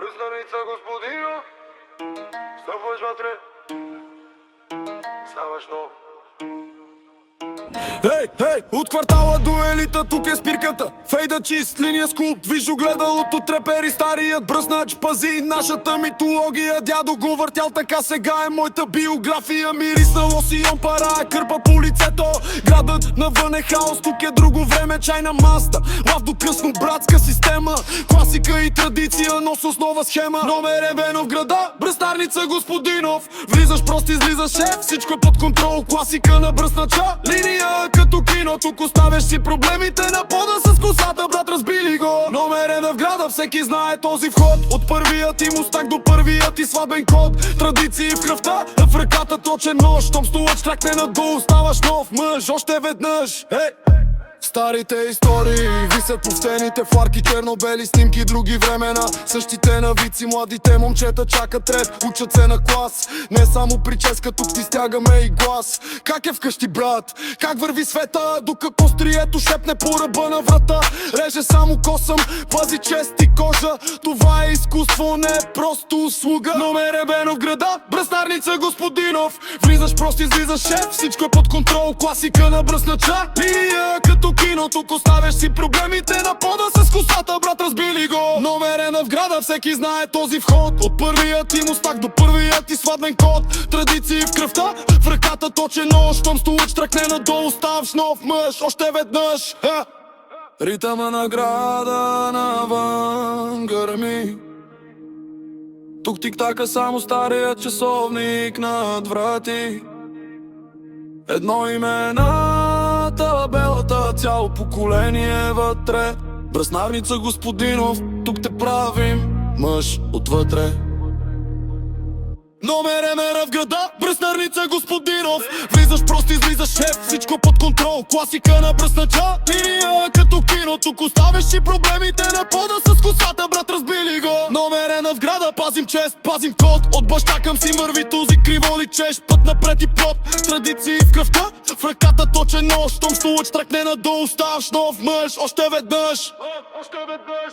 Бръснаница, господино. Стъпваш вътре. Ставаш нов. Хей, от квартала до елита, тук е спирката. Фейда чист, линия скулп, виж огледалото трепери. Старият бръснач пази нашата митология. Дядо го въртял така, сега е моята биография. Мирисна лосион, пара, кърпа по лицето. Градът навън е хаос, тук е друго време. Чайна маста, лав до късно, братска система. Класика и традиция, но с основа схема. Номер е бено в града, бръснарница господинов. Влизаш, просто излизаш шеф, всичко е под контрол. Класика на бръснача, линия като кино. Тук оставяш си проблемите на пода с косата, брат, разбили го. Номер е в града, всеки знае този вход. От първият ти мустак до първият ти слабен код. Традиции в кръвта, а в ръката точен нож. Щом столът штракне надолу, ставаш нов мъж. Още веднъж, старите истории висят по стените, фларки, черно-бели снимки, други времена. Същите навици, младите момчета чакат ред, учат се на клас. Не само прическа, тук ти стягаме и глас. Как е вкъщи, брат? Как върви света? Докато острието шепне по ръба на врата. Реже само косъм, пази чест и кожа. Това е изкуство, не е просто услуга. Номер е бено в града, бръснарница господинов. Влизаш, просто излизаш шеф, всичко е под контрол. Класика на бръснача, линия като кино. Тук оставяш си проблемите на пода с косата, брат, разбили го. Номер е в града, всеки знае този вход. От първият ти мустак до първият ти сладен код. Традиции в кръвта, в ръката точен нож. Щом столът штракне надолу, ставаш нов мъж. Още веднъж, ритъма на града навън гърми. Тук тик-така само старият часовник над врати. Едно име на табелата, цяло поколение вътре. Бръснарница господинов, тук те правим мъж отвътре. Номер е в града, бръснарница господинов. Влизаш, просто излизаш шеф, всичко под контрол. Класика на бръснача, линия като кино. Тук оставяш си проблемите на пода с косата, брат, разбили го. Номер е в града, пазим чест, пазим код. От баща към син върви този криво личеш. Път напред и плод, традиции в кръвта, в ръката точен нож. Щом столът штракне надолу, ставаш нов мъж. Още веднъж, Още веднъж.